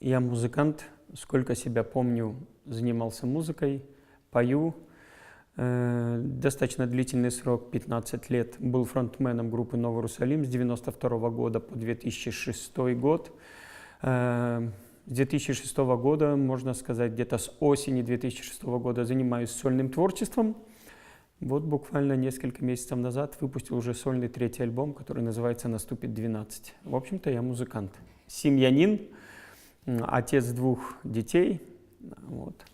Я музыкант, сколько себя помню, занимался музыкой, пою. Достаточно длительный срок, 15 лет, был фронтменом группы «Новый Иерусалим» с 1992 года по 2006 год. С 2006 года, можно сказать, где-то с осени 2006 года занимаюсь сольным творчеством. Вот буквально несколько месяцев назад выпустил уже сольный третий альбом, который называется «Наступит 12». В общем-то, я музыкант. Семьянин, отец двух детей. Вот.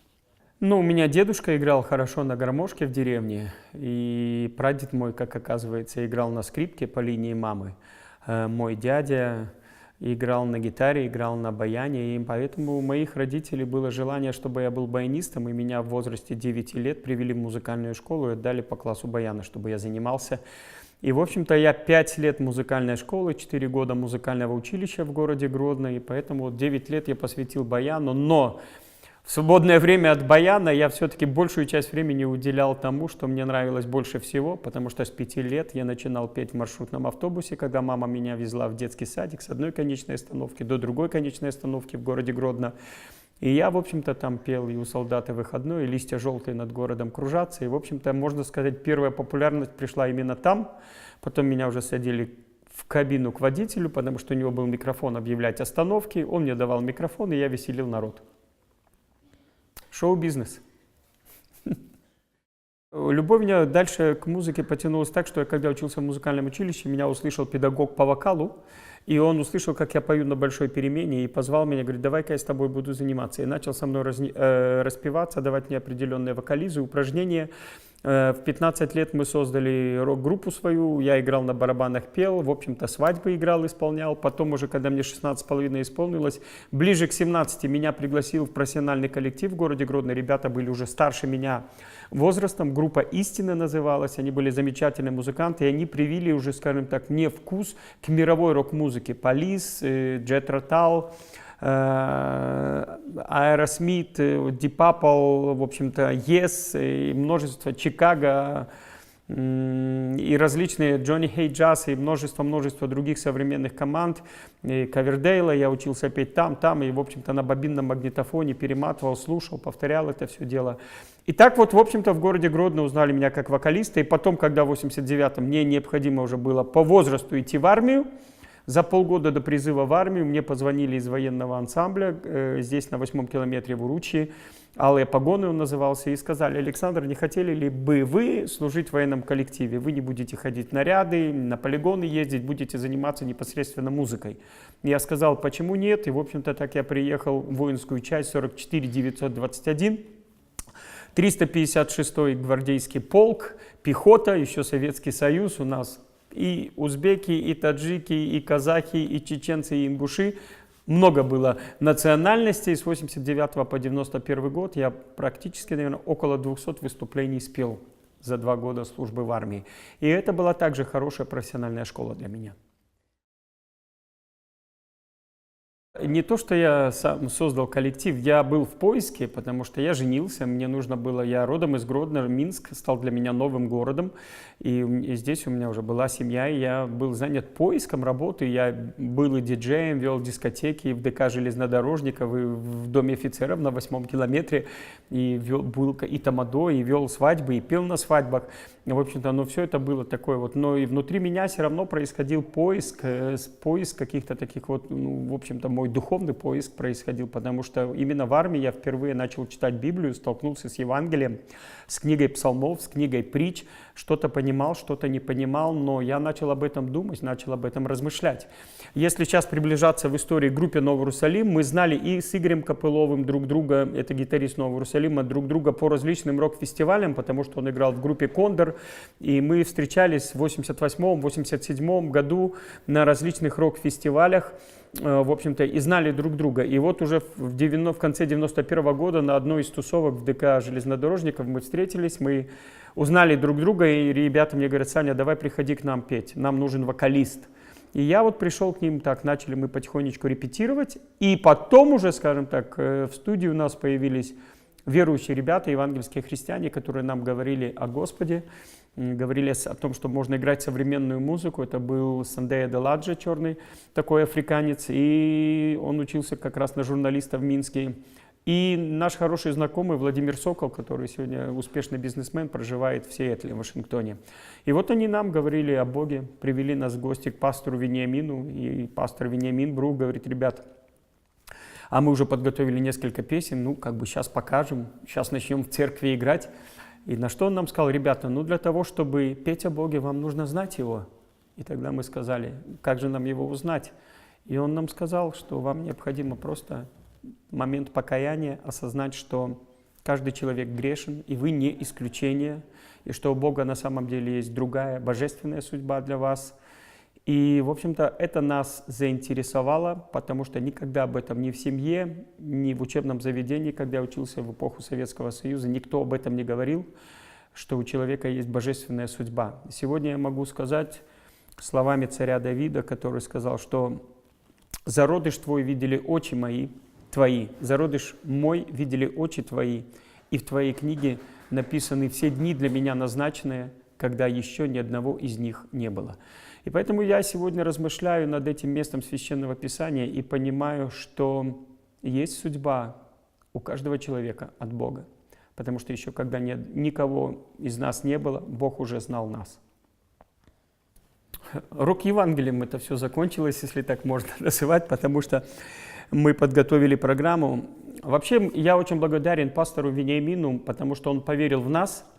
Ну, у меня дедушка играл хорошо на гармошке в деревне, и прадед мой, как оказывается, играл на скрипке по линии мамы. Мой дядя играл на гитаре, играл на баяне, и поэтому у моих родителей было желание, чтобы я был баянистом, и меня в возрасте 9 лет привели в музыкальную школу и отдали по классу баяна, чтобы я занимался. И, в общем-то, я 5 лет музыкальной школы, 4 года музыкального училища в городе Гродно, и поэтому 9 лет я посвятил баяну, но в свободное время от баяна я все-таки большую часть времени уделял тому, что мне нравилось больше всего, потому что с 5 лет я начинал петь в маршрутном автобусе, когда мама меня везла в детский садик с одной конечной остановки до другой конечной остановки в городе Гродно. И я, в общем-то, там пел и «У солдата выходной», и «Листья желтые над городом кружатся». И, в общем-то, можно сказать, первая популярность пришла именно там. Потом меня уже садили в кабину к водителю, потому что у него был микрофон объявлять остановки. Он мне давал микрофон, и я веселил народ. Шоу-бизнес. Любовь меня дальше к музыке потянулась так, что я, когда учился в музыкальном училище, меня услышал педагог по вокалу, и он услышал, как я пою на большой перемене, и позвал меня, говорит, давай-ка я с тобой буду заниматься. И начал со мной распеваться, давать мне определенные вокализы, упражнения. В 15 лет мы создали рок-группу свою, я играл на барабанах, пел, в общем-то свадьбы играл, исполнял. Потом уже, когда мне 16,5 исполнилось, ближе к 17 меня пригласил в профессиональный коллектив в городе Гродно. Ребята были уже старше меня возрастом, группа «Истина» называлась, они были замечательные музыканты, и они привили уже, скажем так, мне вкус к мировой рок-музыке. Полис, Джethro Tull, Aerosmith, Deep Purple, в общем-то, Yes, и множество, Чикаго, и различные Johnny Hey Jazz, и множество других современных команд, и Ковердейла, я учился петь там, и, в общем-то, на бобинном магнитофоне перематывал, слушал, повторял это все дело. И так вот, в общем-то, в городе Гродно узнали меня как вокалиста, и потом, когда в 89-м мне необходимо уже было по возрасту идти в армию, за полгода до призыва в армию мне позвонили из военного ансамбля, здесь на 8-м километре в Уручьи, «Алые погоны» он назывался, и сказали: Александр, не хотели ли бы вы служить в военном коллективе? Вы не будете ходить в наряды, на полигоны ездить, будете заниматься непосредственно музыкой. Я сказал, почему нет, и, в общем-то, так я приехал в воинскую часть 44 921, 356-й гвардейский полк, пехота, еще Советский Союз у нас. И узбеки, и таджики, и казахи, и чеченцы, и ингуши. Много было национальностей. С 89 по 91 год я практически, наверное, около 200 выступлений спел за 2 года службы в армии. И это была также хорошая профессиональная школа для меня. Не то, что я сам создал коллектив, я был в поиске, потому что я женился, мне нужно было, я родом из Гродно, Минск стал для меня новым городом, и здесь у меня уже была семья, и я был занят поиском работы, я был и диджеем, вел дискотеки в ДК железнодорожников, и в Доме офицеров на 8-м километре, и был и тамадо, и вел свадьбы, и пел на свадьбах, в общем-то, но все это было такое вот, но и внутри меня все равно происходил поиск каких-то таких вот, ну, в общем-то, мой духовный поиск происходил, потому что именно в армии я впервые начал читать Библию, столкнулся с Евангелием, с книгой псалмов, с книгой притч, что-то понимал, что-то не понимал, но я начал об этом думать, начал об этом размышлять. Если сейчас приближаться в истории к группе «Новый Иерусалим», мы знали и с Игорем Копыловым друг друга, это гитарист «Нового Иерусалима», друг друга по различным рок-фестивалям, потому что он играл в группе «Кондор», и мы встречались в 88-87 году на различных рок-фестивалях, в общем-то, и знали друг друга. И вот уже в конце 91 года на одной из тусовок в ДК железнодорожников мы встретились, мы узнали друг друга, и ребята мне говорят: Саня, давай приходи к нам петь, нам нужен вокалист. И я вот пришел к ним, так, начали мы потихонечку репетировать, и потом уже, скажем так, в студии у нас появились верующие ребята, евангельские христиане, которые нам говорили о Господе, говорили о том, что можно играть современную музыку. Это был Сандея Деладжи, черный такой африканец, и он учился как раз на журналиста в Минске. И наш хороший знакомый Владимир Сокол, который сегодня успешный бизнесмен, проживает в Сиэтле, в Вашингтоне. И вот они нам говорили о Боге, привели нас в гости к пастору Вениамину, и пастор Вениамин Брук говорит: ребят, а мы уже подготовили несколько песен, ну как бы сейчас покажем, сейчас начнем в церкви играть. И на что он нам сказал: ребята, ну для того, чтобы петь о Боге, вам нужно знать Его. И тогда мы сказали: как же нам Его узнать? И он нам сказал, что вам необходимо просто момент покаяния, осознать, что каждый человек грешен, и вы не исключение, и что у Бога на самом деле есть другая божественная судьба для вас. И, в общем-то, это нас заинтересовало, потому что никогда об этом ни в семье, ни в учебном заведении, когда я учился в эпоху Советского Союза, никто об этом не говорил, что у человека есть божественная судьба. Сегодня я могу сказать словами царя Давида, который сказал, что «зародыш твой видели очи мои, твои, зародыш мой видели очи твои, и в твоей книге написаны все дни для меня назначенные, когда еще ни одного из них не было». И поэтому я сегодня размышляю над этим местом Священного Писания и понимаю, что есть судьба у каждого человека от Бога. Потому что еще когда никого из нас не было, Бог уже знал нас. Рок-евангелием это все закончилось, если так можно называть, потому что мы подготовили программу. Вообще, я очень благодарен пастору Вениамину, потому что он поверил в нас,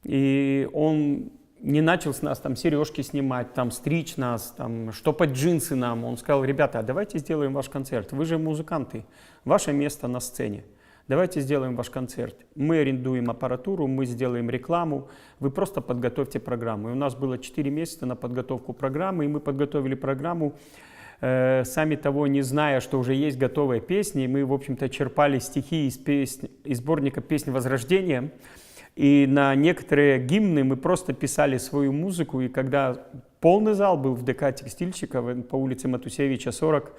и он не начал с нас там сережки снимать, там стричь нас, там штопать джинсы нам. Он сказал: ребята, а давайте сделаем ваш концерт. Вы же музыканты, ваше место на сцене. Давайте сделаем ваш концерт. Мы арендуем аппаратуру, мы сделаем рекламу, вы просто подготовьте программу. И у нас было 4 месяца на подготовку программы, и мы подготовили программу, сами того не зная, что уже есть готовые песни. Мы, в общем-то, черпали стихи из сборника «Песнь Возрождения». И на некоторые гимны мы просто писали свою музыку, и когда полный зал был в ДК «Текстильщика» по улице Матусевича, 40,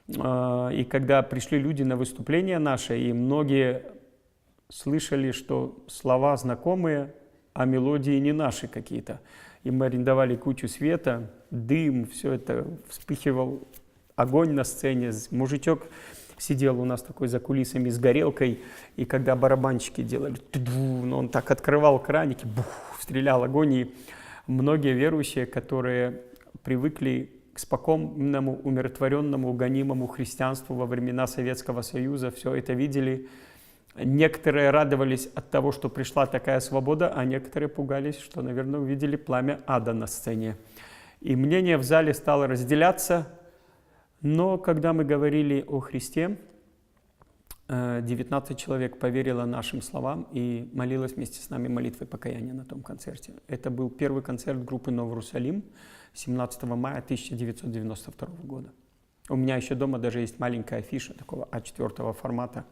и когда пришли люди на выступление наше, и многие слышали, что слова знакомые, а мелодии не наши какие-то. И мы арендовали кучу света, дым, все это, вспыхивал огонь на сцене, мужичок сидел у нас такой за кулисами с горелкой, и когда барабанщики делали, он так открывал краники, стрелял огонь, и многие верующие, которые привыкли к спокойному, умиротворенному, гонимому христианству во времена Советского Союза, все это видели. Некоторые радовались от того, что пришла такая свобода, а некоторые пугались, что, наверное, увидели пламя ада на сцене. И мнение в зале стало разделяться. Но когда мы говорили о Христе, 19 человек поверило нашим словам и молилось вместе с нами молитвой покаяния на том концерте. Это был первый концерт группы «Новый Иерусалим» 17 мая 1992 года. У меня еще дома даже есть маленькая афиша такого А4 формата.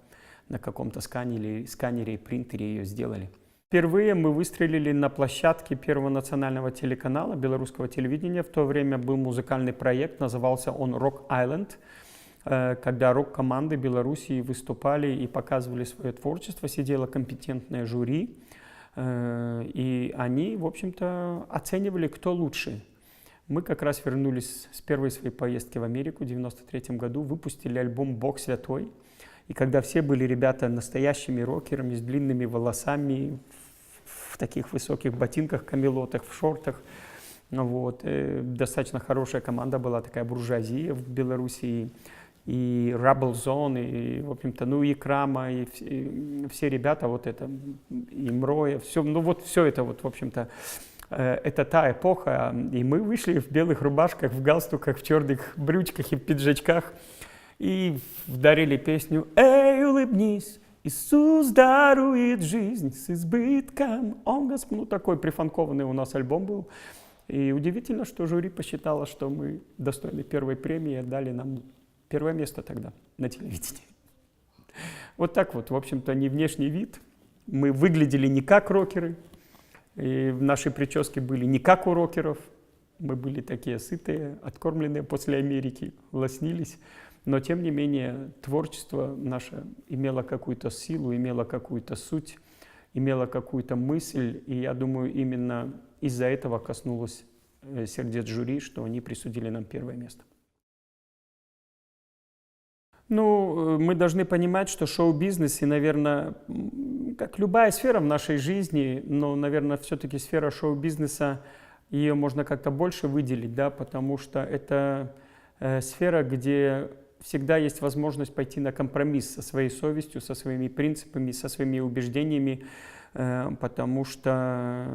На каком-то сканере и принтере ее сделали. Впервые мы выстрелили на площадке Первого национального телеканала, белорусского телевидения. В то время был музыкальный проект, назывался он «Rock Island», когда рок-команды Белоруссии выступали и показывали свое творчество. Сидело компетентное жюри, и они, в общем-то, оценивали, кто лучше. Мы как раз вернулись с первой своей поездки в Америку в 1993 году, выпустили альбом «Бог святой». И когда все были ребята настоящими рокерами, с длинными волосами, в таких высоких ботинках, камелотах, в шортах, вот, достаточно хорошая команда была, такая буржуазия в Белоруссии, и Rebel Zone, и, в общем-то, ну и Крама, и все ребята, вот это, и Мроя, все, ну вот все это, вот, в общем-то, это та эпоха, и мы вышли в белых рубашках, в галстуках, в черных брючках и пиджачках, и вдарили песню «Эй, улыбнись, Иисус дарует жизнь с избытком, Он Господь». Ну, такой прифанкованный у нас альбом был. И удивительно, что жюри посчитало, что мы достойны первой премии, дали нам первое место тогда на телевидении. Вот так вот, в общем-то, не внешний вид. Мы выглядели не как рокеры, и наши прически были не как у рокеров. Мы были такие сытые, откормленные после Америки, лоснились. Но, тем не менее, творчество наше имело какую-то силу, имело какую-то суть, имело какую-то мысль. И я думаю, именно из-за этого коснулось сердец жюри, что они присудили нам первое место. Ну, мы должны понимать, что шоу-бизнес и, наверное, как любая сфера в нашей жизни, но, наверное, все-таки сфера шоу-бизнеса, ее можно как-то больше выделить, да, потому что это сфера, где всегда есть возможность пойти на компромисс со своей совестью, со своими принципами, со своими убеждениями, потому что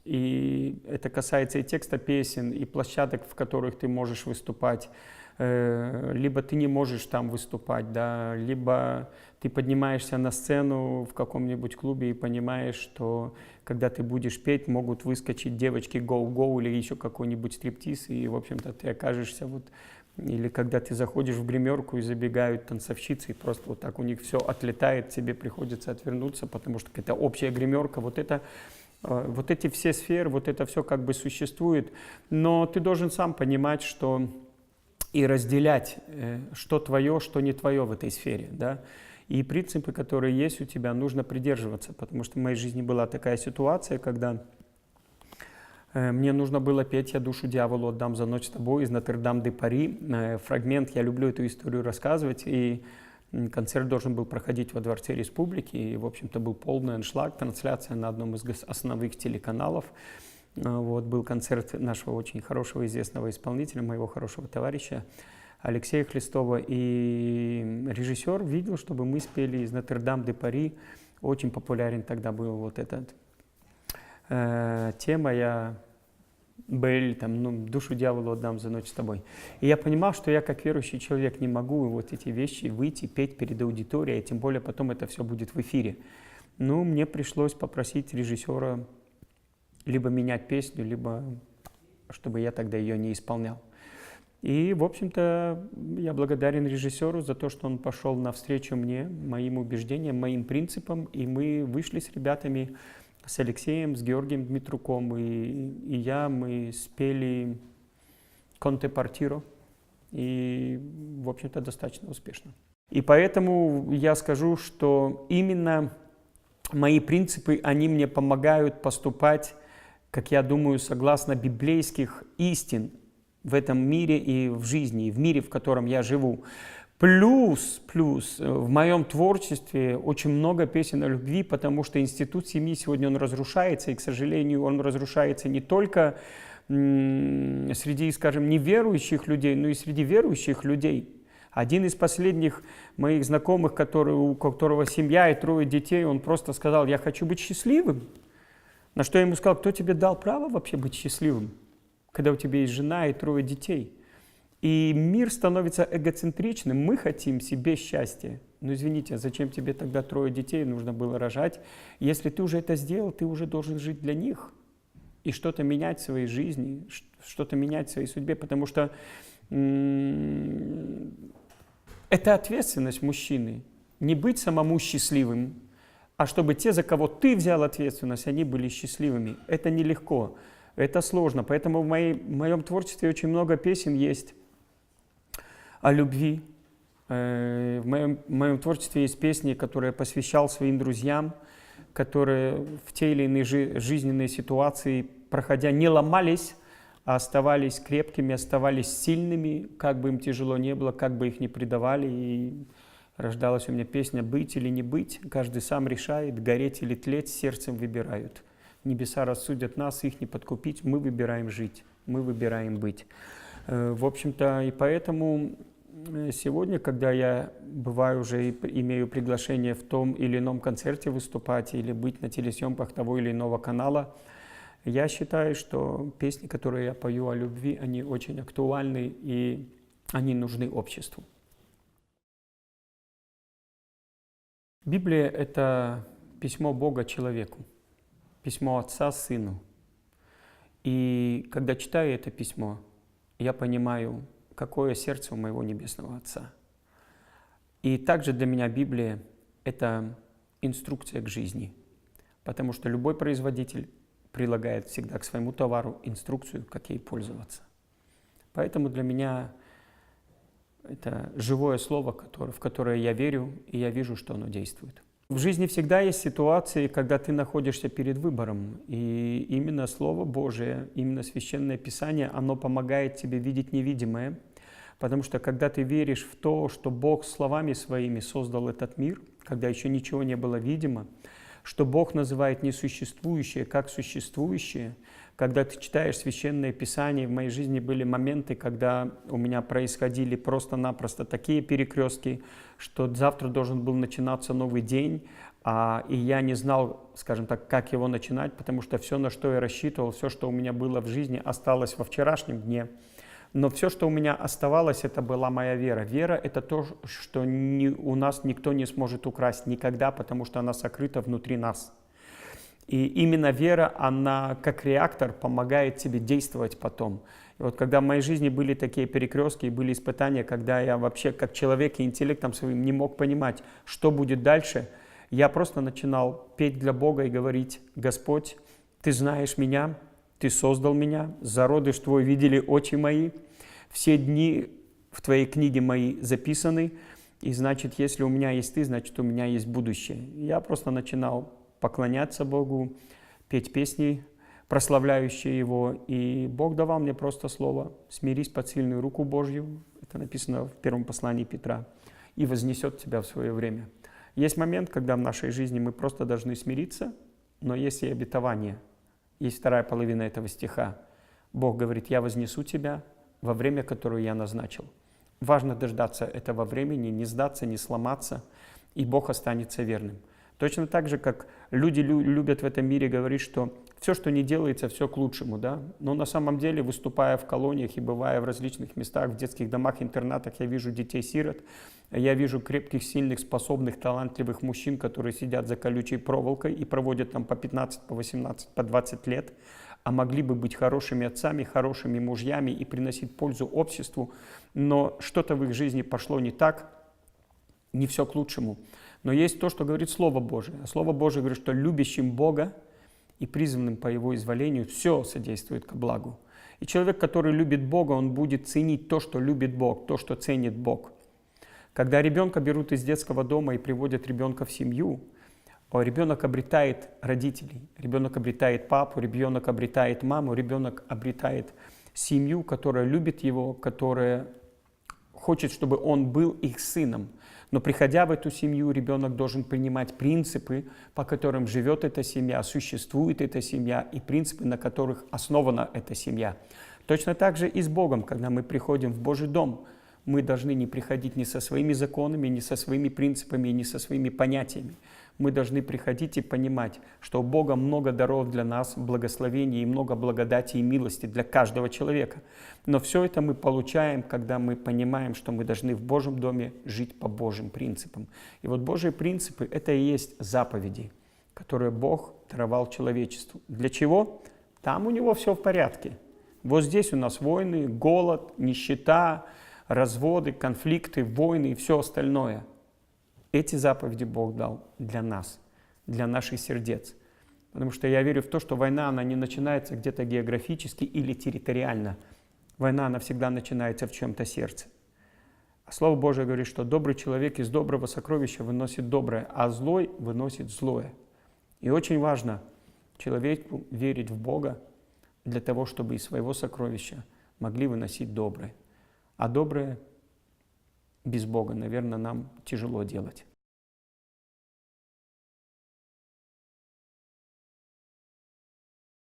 и это касается и текста песен, и площадок, в которых ты можешь выступать. Либо ты не можешь там выступать, да, либо ты поднимаешься на сцену в каком-нибудь клубе и понимаешь, что когда ты будешь петь, могут выскочить девочки гоу-гоу или еще какой-нибудь стриптиз, и, в общем-то, ты окажешься вот... Или когда ты заходишь в гримерку и забегают танцовщицы, и просто вот так у них все отлетает, тебе приходится отвернуться, потому что это общая гримерка, вот эти все сферы, вот это все как бы существует, но ты должен сам понимать, что и разделять, что твое, что не твое в этой сфере, да. И принципы, которые есть у тебя, нужно придерживаться, потому что в моей жизни была такая ситуация, когда мне нужно было петь «Я душу дьяволу отдам за ночь с тобой» из Нотр-Дам-де-Пари. Фрагмент, я люблю эту историю рассказывать, и концерт должен был проходить во Дворце Республики, и, в общем-то, был полный аншлаг, трансляция на одном из основных телеканалов. Вот, был концерт нашего очень хорошего известного исполнителя, моего хорошего товарища Алексея Хлестова, и режиссер видел, чтобы мы спели из Нотр-Дам-де-Пари. Очень популярен тогда был вот этот тема «Я Бель, там, ну, душу дьяволу отдам за ночь с тобой». И я понимал, что я как верующий человек не могу вот эти вещи выйти, петь перед аудиторией, тем более потом это все будет в эфире. Ну, мне пришлось попросить режиссера либо менять песню, либо чтобы я тогда ее не исполнял. И, в общем-то, я благодарен режиссеру за то, что он пошел навстречу мне, моим убеждениям, моим принципам, и мы вышли с ребятами, с Алексеем, с Георгием Дмитруком, мы спели «Конте партиро», и, в общем-то, достаточно успешно. И поэтому я скажу, что именно мои принципы, они мне помогают поступать, как я думаю, согласно библейских истин в этом мире и в жизни, и в мире, в котором я живу. Плюс в моем творчестве очень много песен о любви, потому что институт семьи сегодня он разрушается, и, к сожалению, он разрушается не только среди, скажем, неверующих людей, но и среди верующих людей. Один из последних моих знакомых, у которого семья и 3 детей, он просто сказал: «Я хочу быть счастливым». На что я ему сказал: кто тебе дал право вообще быть счастливым, когда у тебя есть жена и 3 детей? И мир становится эгоцентричным, мы хотим себе счастья. Ну извините, а зачем тебе тогда 3 детей нужно было рожать? Если ты уже это сделал, ты уже должен жить для них и что-то менять в своей жизни, что-то менять в своей судьбе, потому что это ответственность мужчины. Не быть самому счастливым, а чтобы те, за кого ты взял ответственность, они были счастливыми. Это нелегко, это сложно. Поэтому в моем творчестве очень много песен есть о любви. В моем творчестве есть песни, которые я посвящал своим друзьям, которые в те или иные жизненные ситуации, проходя, не ломались, а оставались крепкими, оставались сильными, как бы им тяжело не было, как бы их ни предавали. И рождалась у меня песня «Быть или не быть, каждый сам решает, гореть или тлеть, сердцем выбирают. Небеса рассудят нас, их не подкупить, мы выбираем жить, мы выбираем быть». В общем-то, и поэтому сегодня, когда я бываю уже и имею приглашение в том или ином концерте выступать или быть на телесъемках того или иного канала, я считаю, что песни, которые я пою о любви, они очень актуальны и они нужны обществу. Библия – это письмо Бога человеку, письмо Отца Сыну. И когда читаю это письмо, я понимаю, какое сердце у моего Небесного Отца. И также для меня Библия – это инструкция к жизни, потому что любой производитель прилагает всегда к своему товару инструкцию, как ей пользоваться. Поэтому для меня Это живое слово, в которое я верю, и я вижу, что оно действует. В жизни всегда есть ситуации, когда ты находишься перед выбором, и именно Слово Божие, именно Священное Писание, оно помогает тебе видеть невидимое, потому что когда ты веришь в то, что Бог словами своими создал этот мир, когда еще ничего не было видимо, что Бог называет несуществующее как существующее. Когда ты читаешь Священное Писание, в моей жизни были моменты, когда у меня происходили просто-напросто такие перекрестки, что завтра должен был начинаться новый день, и я не знал, скажем так, как его начинать, потому что все, на что я рассчитывал, все, что у меня было в жизни, осталось во вчерашнем дне. Но все, что у меня оставалось, это была моя вера. Вера — это то, что у нас никто не сможет украсть никогда, потому что она сокрыта внутри нас. И именно вера, она как реактор помогает тебе действовать потом. И вот когда в моей жизни были такие перекрестки и были испытания, когда я вообще как человек и интеллектом своим не мог понимать, что будет дальше, я просто начинал петь для Бога и говорить: «Господь, Ты знаешь меня, Ты создал меня, зародыш Твой видели очи мои, все дни в Твоей книге мои записаны, и значит, если у меня есть Ты, значит, у меня есть будущее». Я просто начинал поклоняться Богу, петь песни, прославляющие Его. И Бог давал мне просто слово: «Смирись под сильную руку Божью». Это написано в первом послании Петра. «И вознесет тебя в свое время». Есть момент, когда в нашей жизни мы просто должны смириться, но есть и обетование. Есть вторая половина этого стиха. Бог говорит: «Я вознесу тебя во время, которое я назначил». Важно дождаться этого времени, не сдаться, не сломаться, и Бог останется верным. Точно так же, как люди любят в этом мире говорить, что все, что не делается, все к лучшему, да? Но на самом деле, выступая в колониях и бывая в различных местах, в детских домах, интернатах, я вижу детей-сирот, я вижу крепких, сильных, способных, талантливых мужчин, которые сидят за колючей проволокой и проводят там по 15, по 18, по 20 лет, а могли бы быть хорошими отцами, хорошими мужьями и приносить пользу обществу, но что-то в их жизни пошло не так, не все к лучшему. Но есть то, что говорит Слово Божие. А Слово Божие говорит, что любящим Бога и призванным по Его изволению все содействует ко благу. И человек, который любит Бога, он будет ценить то, что любит Бог, то, что ценит Бог. Когда ребенка берут из детского дома и приводят ребенка в семью, ребенок обретает родителей, ребенок обретает папу, ребенок обретает маму, ребенок обретает семью, которая любит его, которая хочет, чтобы он был их сыном. Но приходя в эту семью, ребенок должен принимать принципы, по которым живет эта семья, существует эта семья, и принципы, на которых основана эта семья. Точно так же и с Богом, когда мы приходим в Божий дом, мы должны не приходить ни со своими законами, ни со своими принципами, ни со своими понятиями. Мы должны приходить и понимать, что у Бога много даров для нас, благословений и много благодати и милости для каждого человека. Но все это мы получаем, когда мы понимаем, что мы должны в Божьем доме жить по Божьим принципам. И вот Божьи принципы — это и есть заповеди, которые Бог даровал человечеству. Для чего? Там у него все в порядке. Вот здесь у нас войны, голод, нищета, разводы, конфликты, войны и все остальное. Эти заповеди Бог дал для нас, для наших сердец. Потому что я верю в то, что война, она не начинается где-то географически или территориально. Война, она всегда начинается в чем-то сердце. А Слово Божие говорит, что добрый человек из доброго сокровища выносит доброе, а злой выносит злое. И очень важно человеку верить в Бога для того, чтобы из своего сокровища могли выносить доброе. А доброе без Бога, наверное, нам тяжело делать.